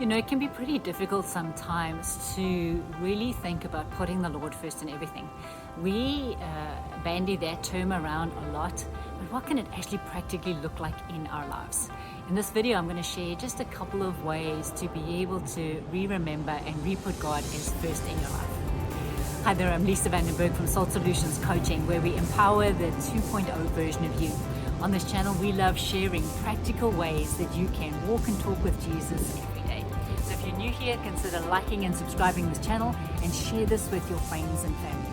You know, it can be pretty difficult sometimes to really think about putting the Lord first in everything. We bandy that term around a lot, but what can it actually practically look like in our lives? In this video, I'm going to share just a couple of ways to be able to remember and re-put God as first in your life. Hi there, I'm 𝐉𝐨𝐻𝐵 from Soul Solutions Coaching, where we empower the 2.0 version of you. On this channel, we love sharing practical ways that you can walk and talk with Jesus every day. So if you're new here, consider liking and subscribing this channel and share this with your friends and family.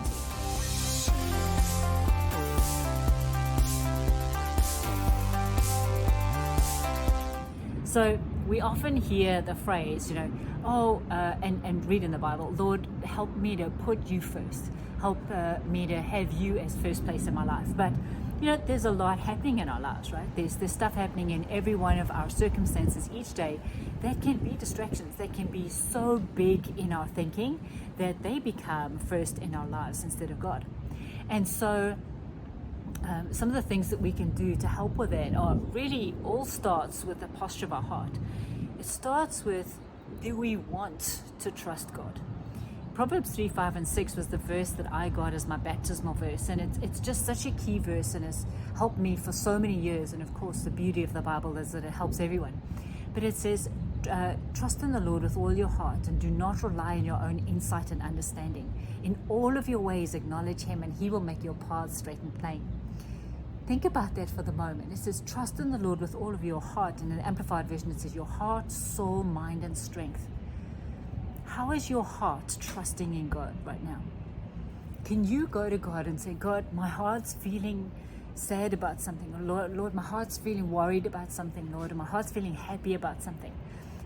So we often hear the phrase, and read in the Bible, Lord, help me to put you first. Help me to have you as first place in my life. But there's a lot happening in our lives, right? There's stuff happening in every one of our circumstances each day that can be distractions, that can be so big in our thinking that they become first in our lives instead of God. And so some of the things that we can do to help with that are really all starts with the posture of our heart. It starts with, do we want to trust God? Proverbs 3, 5, and 6 was the verse that I got as my baptismal verse, and it's just such a key verse, and it's helped me for so many years. And of course, the beauty of the Bible is that it helps everyone. But it says, trust in the Lord with all your heart, and do not rely on your own insight and understanding. In all of your ways, acknowledge Him, and He will make your paths straight and plain. Think about that for the moment. It says, trust in the Lord with all of your heart. In an amplified version, it says, your heart, soul, mind, and strength. How is your heart trusting in God right now? Can you go to God and say, God, my heart's feeling sad about something, or Lord, my heart's feeling worried about something, Lord, or my heart's feeling happy about something.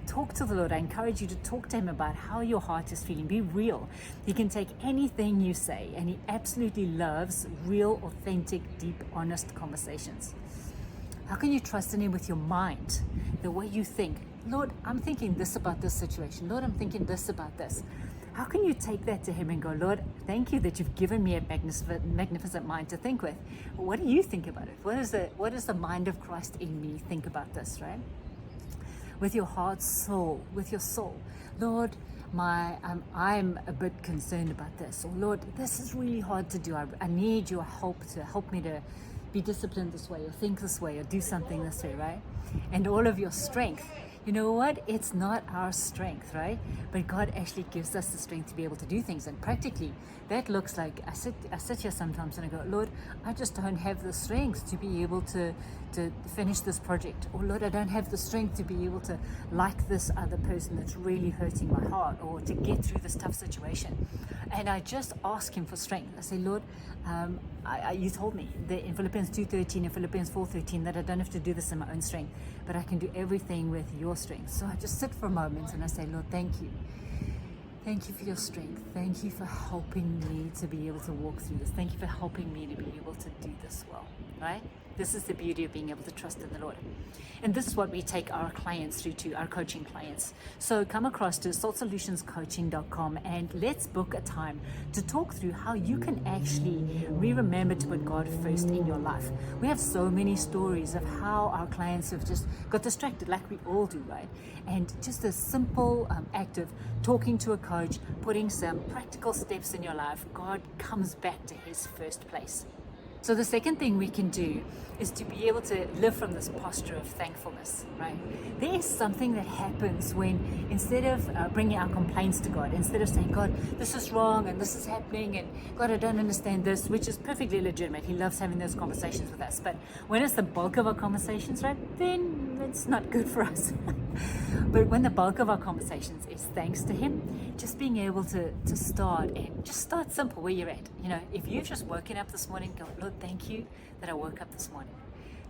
Talk to the Lord. I encourage you to talk to Him about how your heart is feeling. Be real. He can take anything you say, and He absolutely loves real, authentic, deep, honest conversations. How can you trust in Him with your mind, the way you think? Lord, I'm thinking this about this situation. Lord, I'm thinking this about this. How can you take that to Him and go, Lord, thank you that you've given me a magnificent mind to think with. What do you think about it? What does the mind of Christ in me think about this, right? With your heart, soul, with your soul. Lord, I'm a bit concerned about this. Or Lord, this is really hard to do. I need your help to help me to be disciplined this way, or think this way, or do something this way, right? And all of your strength. You know what? It's not our strength, right? But God actually gives us the strength to be able to do things. And practically, that looks like, I sit here sometimes and I go, Lord, I just don't have the strength to be able to finish this project. Or Lord, I don't have the strength to be able to like this other person that's really hurting my heart, or to get through this tough situation. And I just ask Him for strength. I say, Lord, you told me that in Philippians 2:13 and Philippians 4:13 that I don't have to do this in my own strength, but I can do everything with your strength. So I just sit for a moment and I say, Lord, thank you. Thank you for your strength. Thank you for helping me to be able to walk through this. Thank you for helping me to be able to do this well, right? This is the beauty of being able to trust in the Lord. And this is what we take our clients through to, our coaching clients. So come across to soulsolutionscoaching.com and let's book a time to talk through how you can actually remember to put God first in your life. We have so many stories of how our clients have just got distracted, like we all do, right? And just a simple act of talking to a coach, putting some practical steps in your life, God comes back to His first place. So the second thing we can do is to be able to live from this posture of thankfulness, right? There is something that happens when, instead of bringing our complaints to God, instead of saying, God, this is wrong and this is happening, and God, I don't understand this, which is perfectly legitimate. He loves having those conversations with us. But when it's the bulk of our conversations, right, then it's not good for us. But when the bulk of our conversations is thanks to Him, just being able to start, and just start simple where you're at. If you've just woken up this morning, go, Lord, thank you that I woke up this morning.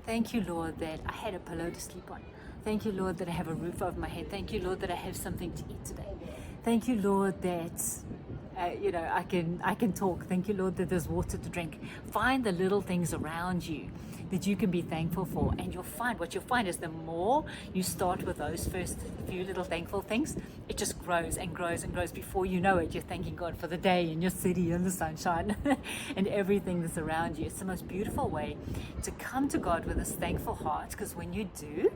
Thank you, Lord, that I had a pillow to sleep on. Thank you, Lord, that I have a roof over my head. Thank you, Lord, that I have something to eat today. Thank you, Lord, that I can talk. Thank you, Lord, that there's water to drink. Find the little things around you that you can be thankful for, and what you'll find is the more you start with those first few little thankful things, it just grows and grows and grows. Before you know it, you're thanking God for the day and your city and the sunshine and everything that's around you. It's the most beautiful way to come to God with this thankful heart, because when you do,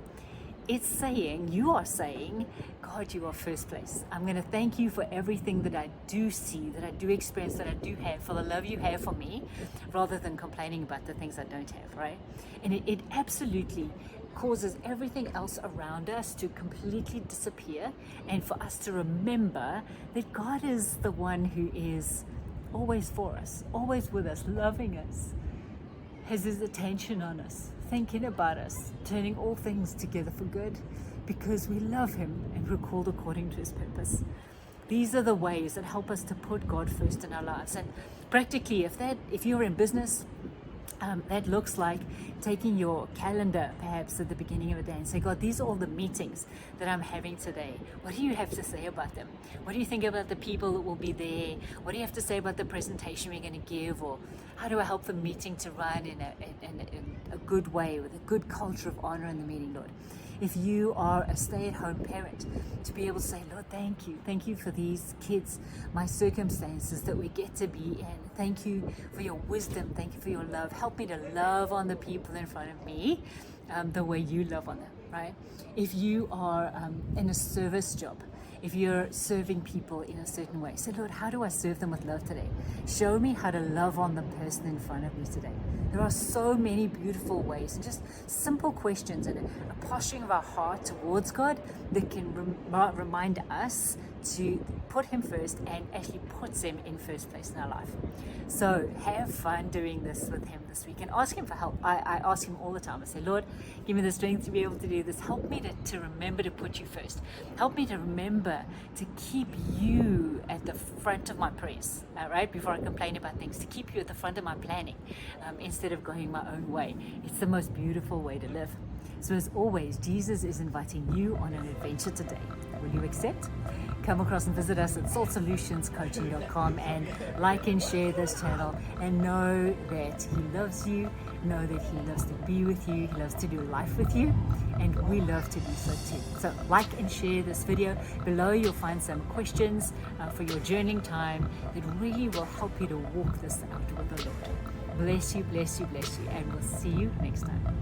it's saying, you are saying, God, you are first place. I'm going to thank you for everything that I do see, that I do experience, that I do have, for the love you have for me, rather than complaining about the things I don't have, right? And it absolutely causes everything else around us to completely disappear, and for us to remember that God is the one who is always for us, always with us, loving us, has his attention on us, thinking about us, turning all things together for good, because we love him and we're called according to his purpose. These are the ways that help us to put God first in our lives. And practically, if you're in business, that looks like taking your calendar perhaps at the beginning of the day and say, God, these are all the meetings that I'm having today. What do you have to say about them? What do you think about the people that will be there? What do you have to say about the presentation we're going to give? Or how do I help the meeting to run in a good way, with a good culture of honor in the meeting, Lord? If you are a stay-at-home parent, to be able to say, Lord, thank you. Thank you for these kids, my circumstances that we get to be in. Thank you for your wisdom. Thank you for your love. Help me to love on the people in front of me the way you love on them, right? If you are in a service job, if you're serving people in a certain way, say, Lord, how do I serve them with love today? Show me how to love on the person in front of me today. There are so many beautiful ways, and just simple questions and a posturing of our heart towards God that can remind us to put him first, and actually puts him in first place in our life. So have fun doing this with him this week, and ask him for help. I ask him all the time. I say, Lord, give me the strength to be able to do this. Help me to remember to put you first. Help me to remember to keep you at the front of my prayers, right? Before I complain about things, to keep you at the front of my planning, instead of going my own way. It's the most beautiful way to live. So as always, Jesus is inviting you on an adventure today. Will you accept? Come across and visit us at 𝐷𝐸𝐴𝐻𝐸𝐼𝐶.com and like and share this channel, and know that he loves you, know that he loves to be with you, he loves to do life with you, and we love to do so too. So like and share this video. Below you'll find some questions for your journaling time that really will help you to walk this out with the Lord. Bless you, bless you, bless you, and we'll see you next time.